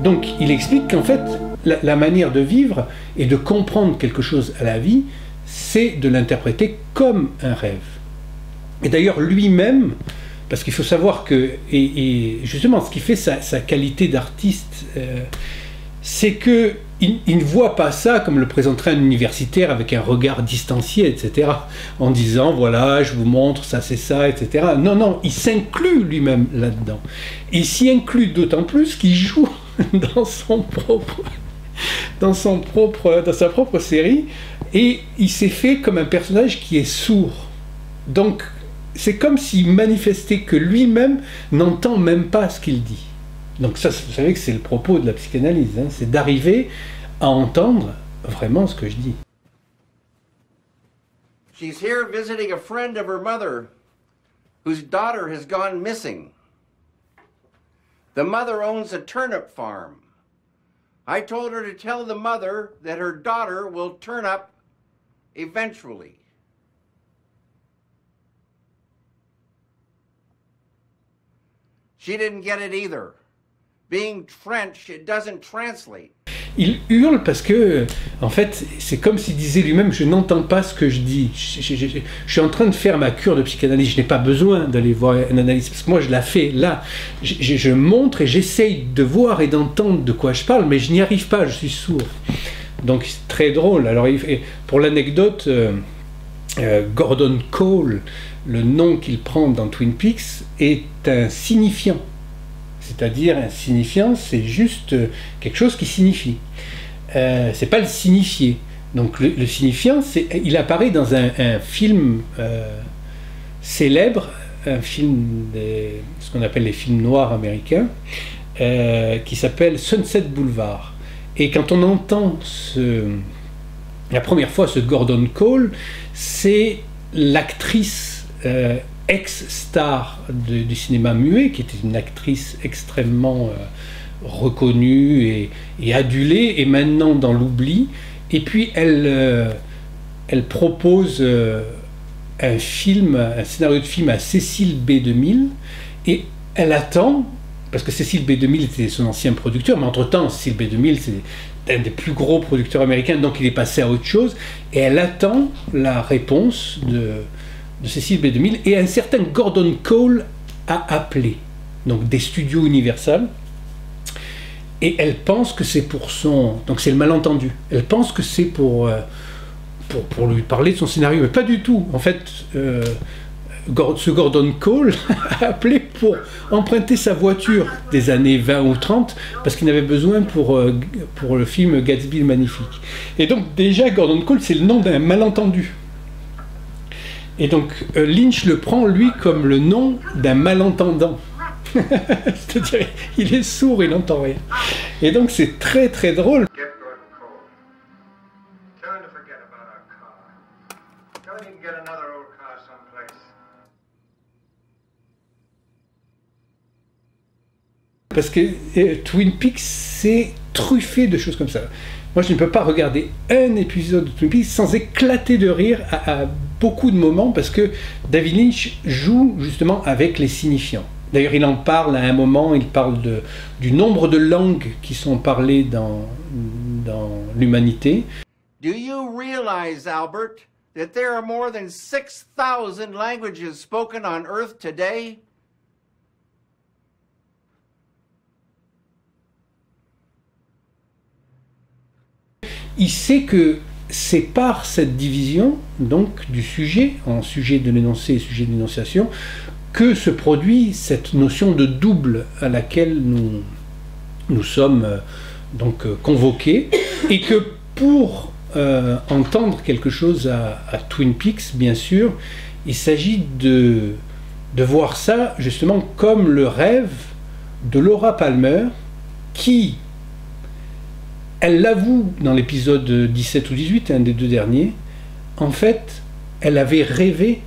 Donc il explique qu'en fait, la manière de vivre et de comprendre quelque chose à la vie, c'est de l'interpréter comme un rêve. Et d'ailleurs lui-même, parce qu'il faut savoir que, et justement ce qui fait sa qualité d'artiste, c'est que il ne voit pas ça comme le présenterait un universitaire avec un regard distancié, etc., en disant voilà, je vous montre, ça c'est ça, etc. Non, il s'inclut lui-même là-dedans. Il s'y inclut d'autant plus qu'il joue dans sa propre série, et il s'est fait comme un personnage qui est sourd. Donc c'est comme s'il manifestait que lui-même n'entend même pas ce qu'il dit. Donc ça, vous savez que c'est le propos de la psychanalyse, hein, c'est d'arriver à entendre vraiment ce que je dis. She's here visiting a friend of her mother whose daughter has gone missing. The mother owns a turnip farm. I told her to tell the mother that her daughter will turn up eventually. She didn't get it either. Being French, it doesn't translate. Il hurle parce que, en fait, c'est comme s'il disait lui-même, je n'entends pas ce que je dis. Je suis en train de faire ma cure de psychanalyse. Je n'ai pas besoin d'aller voir une analyse, parce que moi je la fais là. Je montre et j'essaye de voir et d'entendre de quoi je parle, mais je n'y arrive pas, je suis sourd. Donc c'est très drôle. Alors, pour l'anecdote, Gordon Cole, le nom qu'il prend dans Twin Peaks, est un signifiant. C'est-à-dire, un signifiant, c'est juste quelque chose qui signifie. C'est pas le signifié. Donc le signifiant, il apparaît dans un film célèbre, un film ce qu'on appelle les films noirs américains, qui s'appelle Sunset Boulevard. Et quand on entend la première fois ce Gordon Cole, c'est l'actrice ex-star du cinéma muet, qui était une actrice extrêmement reconnue et adulée, et maintenant dans l'oubli. Et puis elle propose un scénario de film à Cécile B. 2000, et elle attend parce que Cecil B. DeMille était son ancien producteur, mais entre-temps, Cecil B. DeMille, c'est un des plus gros producteurs américains, donc il est passé à autre chose, et elle attend la réponse de Cecil B. DeMille, et un certain Gordon Cole a appelé, donc des studios Universal, et elle pense que c'est pour son... Donc c'est le malentendu. Elle pense que c'est pour lui parler de son scénario, mais pas du tout. En fait, ce Gordon Cole a appelé pour emprunter sa voiture des années 20 ou 30 parce qu'il en avait besoin pour le film Gatsby le Magnifique. Et donc déjà Gordon Cole, c'est le nom d'un malentendu. Et donc Lynch le prend lui comme le nom d'un malentendant. C'est-à-dire il est sourd, il n'entend rien. Et donc c'est très très drôle. Parce que Twin Peaks, c'est truffé de choses comme ça. Moi, je ne peux pas regarder un épisode de Twin Peaks sans éclater de rire à beaucoup de moments, parce que David Lynch joue justement avec les signifiants. D'ailleurs, il en parle à un moment, il parle du nombre de langues qui sont parlées dans l'humanité. Do you realize, Albert, that there are more than 6,000 languages spoken on Earth today? Il sait que c'est par cette division, donc du sujet, en sujet de l'énoncé et sujet de l'énonciation, que se produit cette notion de double à laquelle nous sommes donc convoqués, et que pour entendre quelque chose à Twin Peaks, bien sûr, il s'agit de voir ça justement comme le rêve de Laura Palmer, qui, elle l'avoue dans l'épisode 17 ou 18, un des deux derniers, en fait, elle avait rêvé.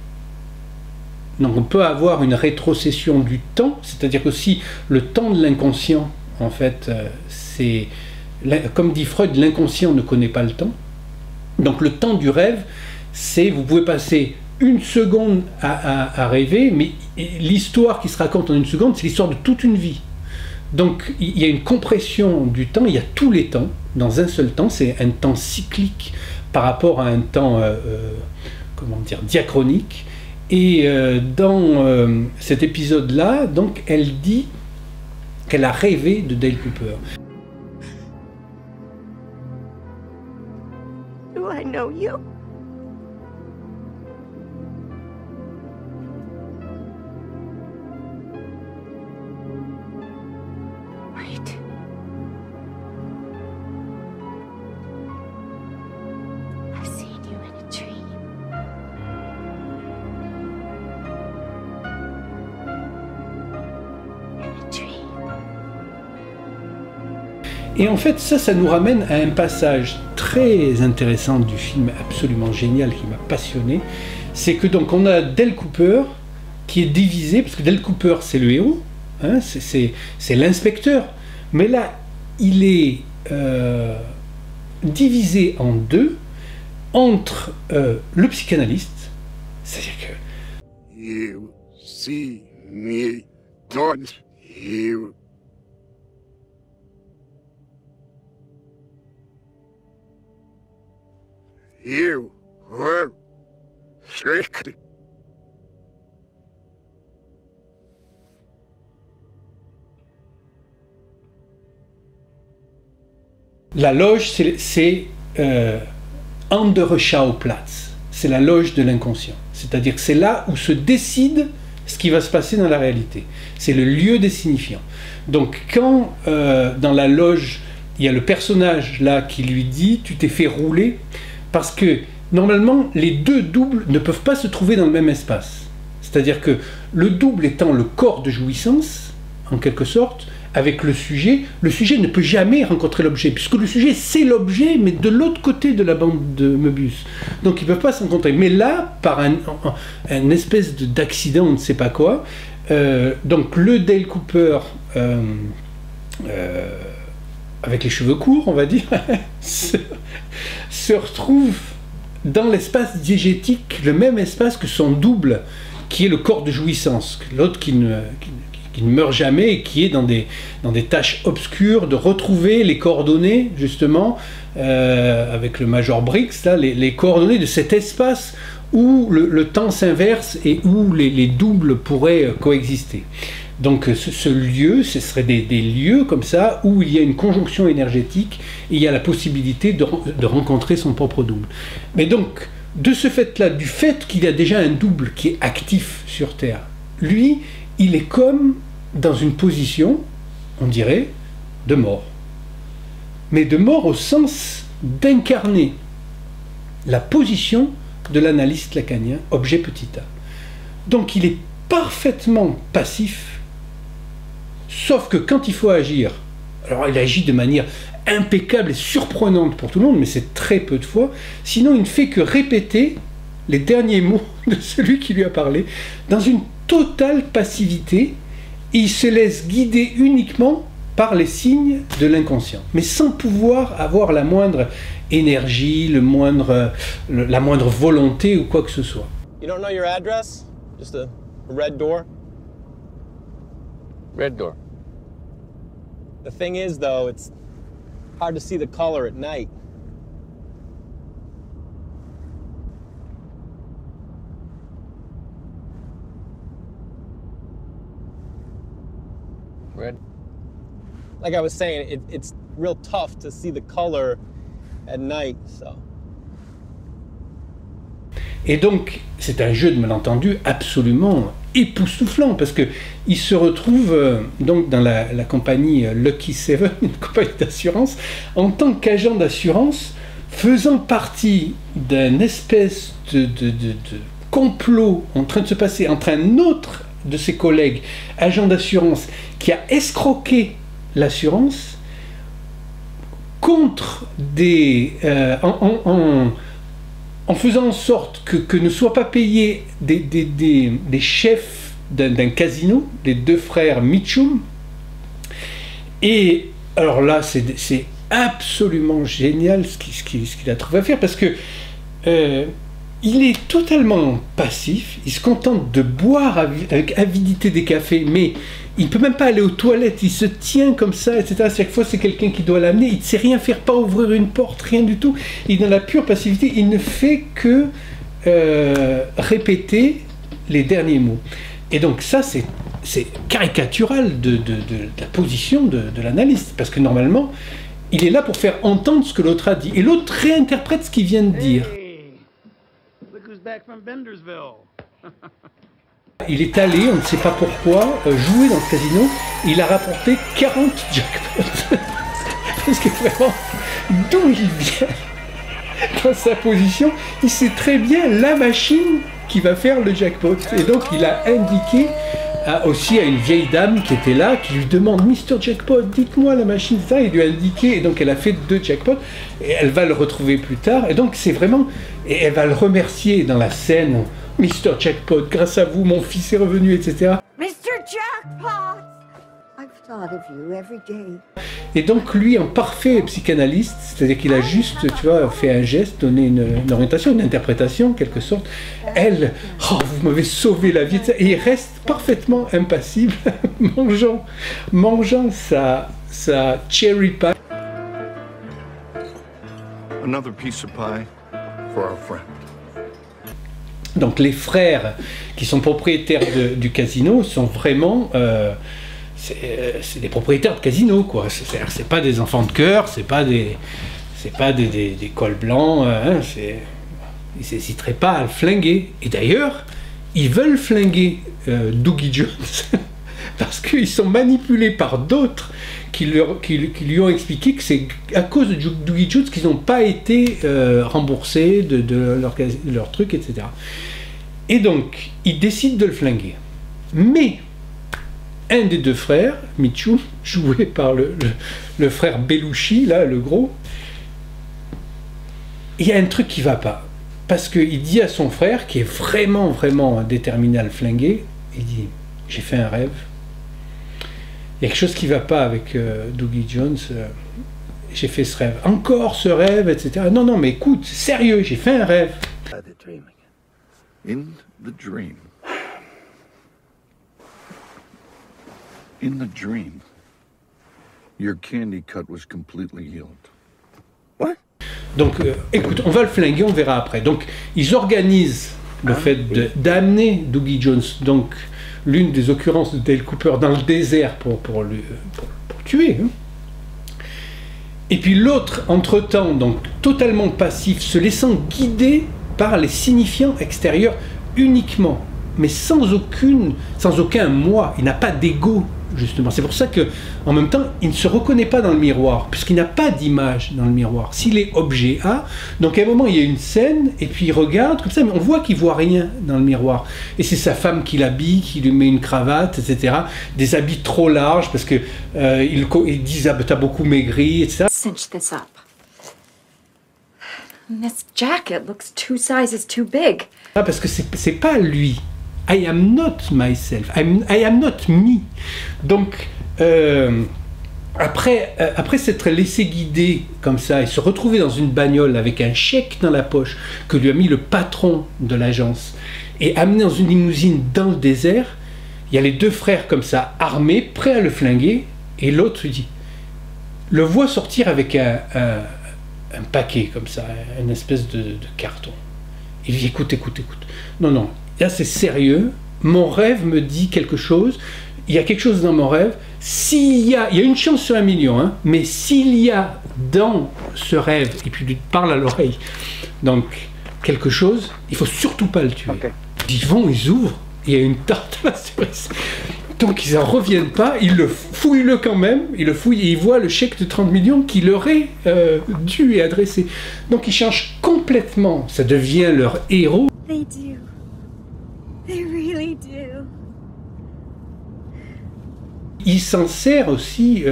Donc on peut avoir une rétrocession du temps, c'est-à-dire que si le temps de l'inconscient, en fait, c'est, comme dit Freud, l'inconscient ne connaît pas le temps. Donc le temps du rêve, c'est, vous pouvez passer une seconde à rêver, mais l'histoire qui se raconte en une seconde, c'est l'histoire de toute une vie. Donc il y a une compression du temps, il y a tous les temps dans un seul temps, c'est un temps cyclique par rapport à un temps comment dire, diachronique. Et dans cet épisode-là, donc elle dit qu'elle a rêvé de Dale Cooper. Do I know you? Wait. I've seen you in a dream. Et en fait, ça nous ramène à un passage très intéressant du film, absolument génial, qui m'a passionné. C'est que donc on a Dale Cooper qui est divisé, parce que Dale Cooper c'est le héros, hein, c'est l'inspecteur, mais là il est divisé en deux entre le psychanalyste, c'est-à-dire que You see me, don't you? You were tricked. La loge, c'est Anderschauplatz, c'est la loge de l'inconscient. C'est-à-dire que c'est là où se décide ce qui va se passer dans la réalité. C'est le lieu des signifiants. Donc quand dans la loge, il y a le personnage là qui lui dit « tu t'es fait rouler », parce que normalement les deux doubles ne peuvent pas se trouver dans le même espace. C'est-à-dire que le double étant le corps de jouissance, en quelque sorte, avec le sujet ne peut jamais rencontrer l'objet, puisque le sujet c'est l'objet, mais de l'autre côté de la bande de Möbius. Donc ils ne peuvent pas se rencontrer. Mais là, par un espèce d'accident, on ne sait pas quoi, donc le Dale Cooper, avec les cheveux courts, on va dire, se retrouve dans l'espace diégétique, le même espace que son double, qui est le corps de jouissance, l'autre qui qui ne meurt jamais et qui est dans des tâches obscures, de retrouver les coordonnées, justement, avec le Major Briggs, là, les coordonnées de cet espace où le temps s'inverse et où les doubles pourraient coexister. Donc ce lieu, ce serait des lieux comme ça où il y a une conjonction énergétique et il y a la possibilité de rencontrer son propre double. Mais donc, de ce fait-là, du fait qu'il y a déjà un double qui est actif sur Terre, lui, il est comme dans une position, on dirait, de mort. Mais de mort au sens d'incarner la position de l'analyste lacanien, objet petit a. Donc il est parfaitement passif, sauf que quand il faut agir, alors il agit de manière impeccable et surprenante pour tout le monde, mais c'est très peu de fois, sinon il ne fait que répéter les derniers mots de celui qui lui a parlé, dans une totale passivité, et il se laisse guider uniquement par les signes de l'inconscient, mais sans pouvoir avoir la moindre énergie, la moindre volonté ou quoi que ce soit. You don't know your address? Just a red door? Red door. The thing is, though, it's hard to see the color at night. Red. Like I was saying, it's real tough to see the color at night, so. Et donc, c'est un jeu de malentendu absolument époustouflant, parce que il se retrouve donc dans la compagnie Lucky Seven, une compagnie d'assurance, en tant qu'agent d'assurance, faisant partie d'un espèce de complot en train de se passer entre un autre de ses collègues, agent d'assurance, qui a escroqué l'assurance contre des... en faisant en sorte que ne soient pas payés des chefs d'un casino, les deux frères Mitchum. Et alors là, c'est absolument génial ce qu'il a trouvé à faire, parce que il est totalement passif, il se contente de boire avec avidité des cafés, mais il ne peut même pas aller aux toilettes, il se tient comme ça, etc. Chaque fois, c'est quelqu'un qui doit l'amener, il ne sait rien faire, pas ouvrir une porte, rien du tout. Il est dans la pure passivité, il ne fait que répéter les derniers mots. Et donc ça, c'est caricatural de la position de l'analyste, parce que normalement, il est là pour faire entendre ce que l'autre a dit. Et l'autre réinterprète ce qu'il vient de dire. Il est allé, on ne sait pas pourquoi, jouer dans le casino. Il a rapporté 40 jackpots. Parce que vraiment, d'où il vient dans sa position, il sait très bien la machine qui va faire le jackpot. Et donc il a indiqué aussi à une vieille dame qui était là, qui lui demande « Mr. Jackpot, dites-moi la machine, ça ». Il lui a indiqué, et donc elle a fait 2 jackpots, et elle va le retrouver plus tard. Et donc c'est vraiment... Et elle va le remercier dans la scène. « Mr. Jackpot, grâce à vous, mon fils est revenu, etc. » Mr. Jackpot! I've thought of you every day. Et donc lui, en parfait psychanalyste, c'est-à-dire qu'il a juste, tu vois, fait un geste, donné une orientation, une interprétation, en quelque sorte. Elle, oh, vous m'avez sauvé la vie, et il reste parfaitement impassible, mangeant sa cherry pie. Another piece of pie for our friend. Donc les frères qui sont propriétaires du casino sont vraiment... c'est des propriétaires de casino, quoi. C'est pas des enfants de cœur, c'est pas des cols blancs, hein, ils n'hésiteraient pas à le flinguer. Et d'ailleurs, ils veulent flinguer Dougie Jones parce qu'ils sont manipulés par d'autres qui lui ont expliqué que c'est à cause de Dougie Jones qu'ils n'ont pas été remboursés de leur truc, etc. Et donc, ils décident de le flinguer. Mais un des 2 frères, Mitchum, joué par le frère Belushi, là, le gros, il y a un truc qui va pas. Parce qu'il dit à son frère, qui est vraiment, vraiment déterminé à le flinguer, il dit « J'ai fait un rêve. Il y a quelque chose qui va pas avec Dougie Jones. J'ai fait ce rêve. Encore ce rêve, etc. Non, non, mais écoute, sérieux, j'ai fait un rêve. » In the dream. In the dream, your candy cut was completely healed. Donc, écoute, on va le flinguer, on verra après. Donc, ils organisent le fait d'amener Dougie Jones, donc l'une des occurrences de Dale Cooper, dans le désert pour tuer. Hein. Et puis l'autre, entre-temps, donc totalement passif, se laissant guider par les signifiants extérieurs uniquement, mais sans aucun moi. Il n'a pas d'ego, justement. C'est pour ça que, en même temps, il ne se reconnaît pas dans le miroir, puisqu'il n'a pas d'image dans le miroir. S'il est objet A, donc à un moment il y a une scène, et puis il regarde comme ça, mais on voit qu'il voit rien dans le miroir. Et c'est sa femme qui l'habille, qui lui met une cravate, etc. Des habits trop larges, parce que ils disent ah ben t'as beaucoup maigri, etc. Cinch this up. This jacket looks 2 sizes too big. Ah, parce que c'est pas lui. I am not myself. I am not me. Donc, après s'être laissé guider comme ça et se retrouver dans une bagnole avec un chèque dans la poche que lui a mis le patron de l'agence et amené dans une limousine dans le désert, il y a les deux frères comme ça, armés, prêts à le flinguer, et l'autre lui dit, le voit sortir avec un paquet comme ça, une espèce de carton. Il dit écoute. Non, là c'est sérieux, mon rêve me dit quelque chose, il y a quelque chose dans mon rêve, il y a une chance sur 1 million, hein, mais s'il y a dans ce rêve, et puis il lui parle à l'oreille, donc quelque chose, il faut surtout pas le tuer. Okay. Ils ouvrent, il y a une tarte à la cerise. Donc ils n'en reviennent pas, ils le fouillent quand même, ils le fouillent et ils voient le chèque de 30 millions qui leur est dû et adressé. Donc ils changent complètement, ça devient leur héros. They do. They really do. Il s'en sert aussi,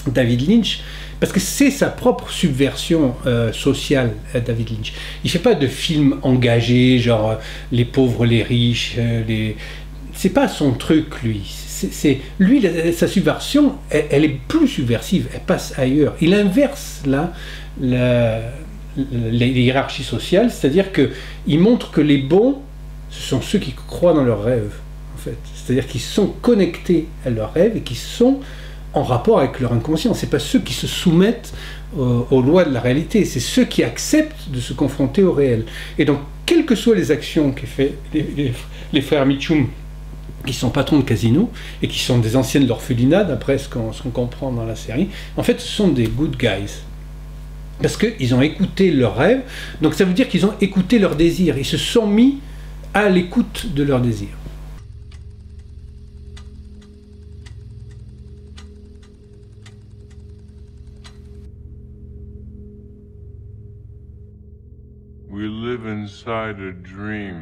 David Lynch, parce que c'est sa propre subversion sociale, David Lynch. Il ne fait pas de films engagés, genre les pauvres, les riches, c'est pas son truc, lui. Lui, sa subversion, elle est plus subversive, elle passe ailleurs. Il inverse là les hiérarchies sociales, c'est-à-dire qu'il montre que les bons, ce sont ceux qui croient dans leurs rêves, en fait. C'est-à-dire qu'ils sont connectés à leurs rêves et qui sont en rapport avec leur inconscient. C'est pas ceux qui se soumettent aux lois de la réalité, c'est ceux qui acceptent de se confronter au réel. Et donc, quelles que soient les actions qu'ont fait les frères Mitchum, qui sont patrons de casino et qui sont des anciennes de l'orphelinat, d'après ce qu'on comprend dans la série, en fait, ce sont des good guys. Parce qu'ils ont écouté leurs rêves, donc ça veut dire qu'ils ont écouté leurs désirs. Ils se sont mis à l'écoute de leurs désirs. We live inside a dream.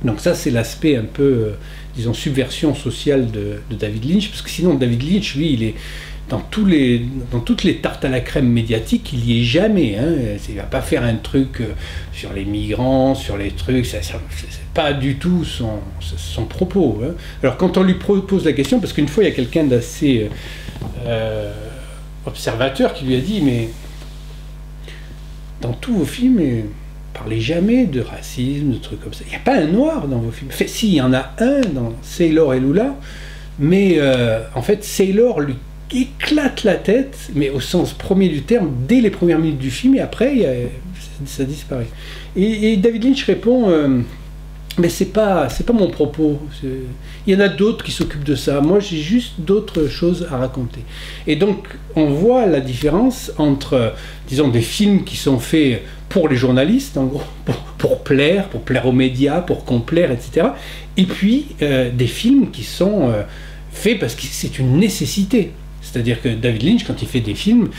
Donc ça, c'est l'aspect un peu, disons, subversion sociale de David Lynch, parce que sinon, David Lynch, lui, il est dans toutes les tartes à la crème médiatiques, il y est jamais. Hein. Il va pas faire un truc sur les migrants, sur les trucs, c'est pas du tout son propos. Hein. Alors quand on lui pose la question, parce qu'une fois, il y a quelqu'un d'assez observateur qui lui a dit, mais dans tous vos films, parlez jamais de racisme, de trucs comme ça. Il n'y a pas un noir dans vos films. Enfin, si, il y en a un dans Sailor et Lula, mais en fait, Sailor lui éclate la tête, mais au sens premier du terme, dès les premières minutes du film, et après, ça disparaît. Et David Lynch répond, mais c'est pas mon propos. Il y en a d'autres qui s'occupent de ça. Moi, j'ai juste d'autres choses à raconter. Et donc, on voit la différence entre, disons, des films qui sont faits pour les journalistes, en gros, pour plaire aux médias, pour complaire, etc. Et puis, des films qui sont faits parce que c'est une nécessité. C'est-à-dire que David Lynch, quand il fait des films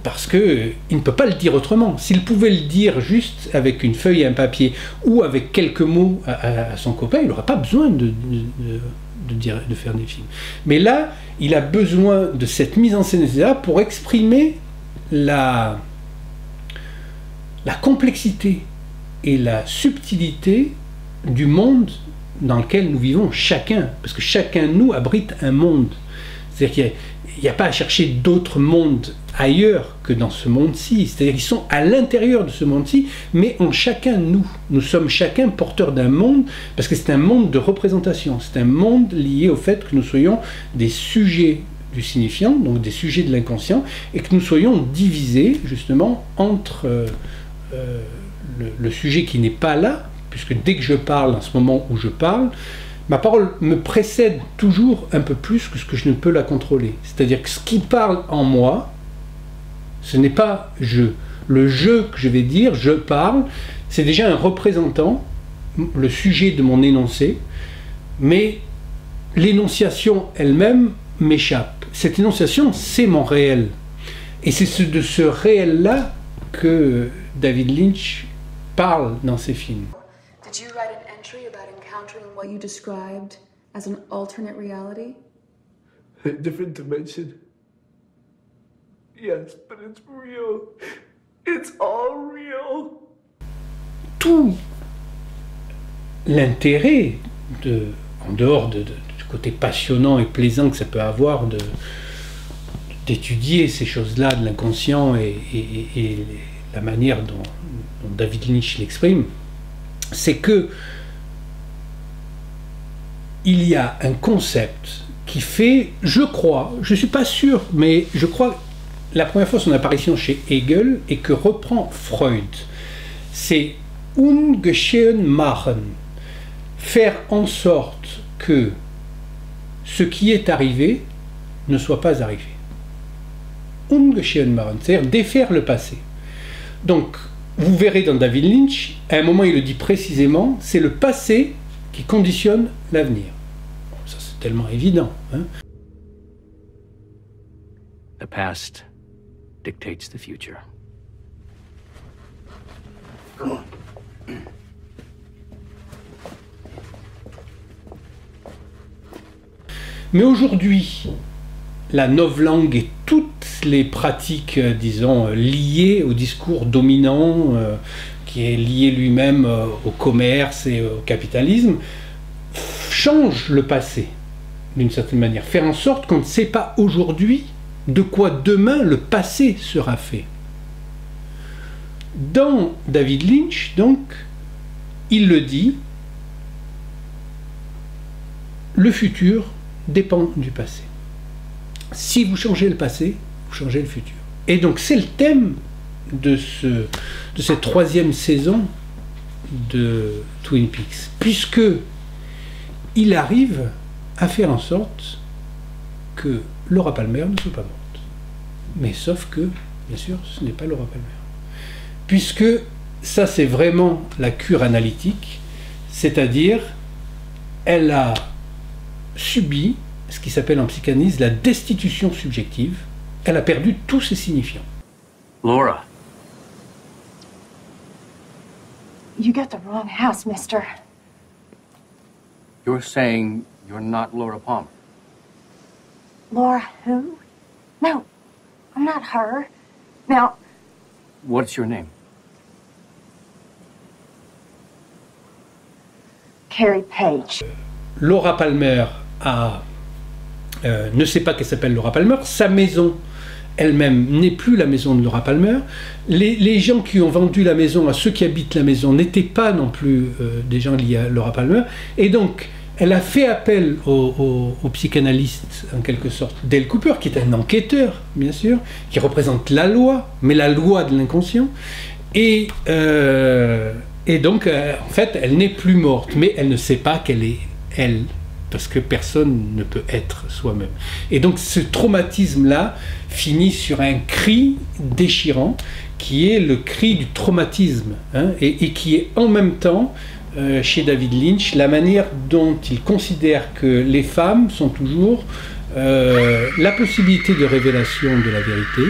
parce qu'il ne peut pas le dire autrement. S'il pouvait le dire juste avec une feuille et un papier, ou avec quelques mots à son copain, il n'aurait pas besoin de faire des films. Mais là, il a besoin de cette mise en scène pour exprimer la complexité et la subtilité du monde dans lequel nous vivons chacun, parce que chacun de nous abrite un monde. C'est-à-dire il n'y a pas à chercher d'autres mondes ailleurs que dans ce monde-ci. C'est-à-dire qu'ils sont à l'intérieur de ce monde-ci, mais en chacun nous. Nous sommes chacun porteurs d'un monde, parce que c'est un monde de représentation. C'est un monde lié au fait que nous soyons des sujets du signifiant, donc des sujets de l'inconscient, et que nous soyons divisés justement entre le sujet qui n'est pas là, puisque dès que je parle, en ce moment où je parle, ma parole me précède toujours un peu plus que ce que je ne peux la contrôler. C'est-à-dire que ce qui parle en moi, ce n'est pas je. Le je que je vais dire, je parle, c'est déjà un représentant, le sujet de mon énoncé, mais l'énonciation elle-même m'échappe. Cette énonciation, c'est mon réel. Et c'est de ce réel-là que David Lynch parle dans ses films. Did you write an entry about encountering what you described as an alternate reality? A different dimension. Yes, but it's real. It's all real. Tout l'intérêt, en dehors du côté passionnant et plaisant que ça peut avoir d'étudier ces choses-là de l'inconscient et la manière dont David Lynch l'exprime, c'est que il y a un concept qui fait, je crois, je ne suis pas sûr, mais je crois la première fois son apparition chez Hegel et que reprend Freud, c'est ungeschehen machen, faire en sorte que ce qui est arrivé ne soit pas arrivé. Ungeschehen machen, c'est-à-dire défaire le passé. Donc, vous verrez dans David Lynch, à un moment il le dit précisément, c'est le passé qui conditionne l'avenir. Bon, ça c'est tellement évident. Hein. The past dictates the future. Mais aujourd'hui, la novlangue et toutes les pratiques, disons, liées au discours dominant, qui est lié lui-même au commerce et au capitalisme, changent le passé, d'une certaine manière. Faire en sorte qu'on ne sait pas aujourd'hui de quoi demain le passé sera fait. Dans David Lynch, donc, il le dit, le futur dépend du passé. Si vous changez le passé, vous changez le futur. Et donc c'est le thème de cette troisième saison de Twin Peaks, puisque il arrive à faire en sorte que Laura Palmer ne soit pas morte. Mais sauf que, bien sûr, ce n'est pas Laura Palmer. Puisque ça c'est vraiment la cure analytique, c'est-à-dire elle a subi ce qui s'appelle en psychanalyse la destitution subjective. Elle a perdu tous ses signifiants. Laura. You got the wrong house, mister. You're saying you're not Laura Palmer. Laura who? No, I'm not her. Now... What's your name? Carrie Page. Laura Palmer ne sait pas qu'elle s'appelle Laura Palmer. Sa maison elle-même n'est plus la maison de Laura Palmer. Les gens qui ont vendu la maison à ceux qui habitent la maison n'étaient pas non plus des gens liés à Laura Palmer. Et donc, elle a fait appel au psychanalyste, en quelque sorte, Dale Cooper, qui est un enquêteur, bien sûr, qui représente la loi, mais la loi de l'inconscient. Et donc, en fait, elle n'est plus morte, mais elle ne sait pas qu'elle est elle, parce que personne ne peut être soi-même. Et donc ce traumatisme-là finit sur un cri déchirant, qui est le cri du traumatisme, hein, et qui est en même temps, chez David Lynch, la manière dont il considère que les femmes sont toujours la possibilité de révélation de la vérité,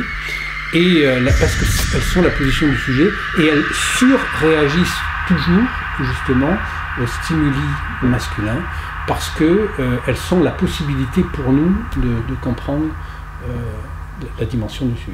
et parce qu'elles sont la position du sujet, et elles surréagissent toujours, justement, aux stimuli masculins, parce qu'elles sont la possibilité pour nous de comprendre la dimension du sujet.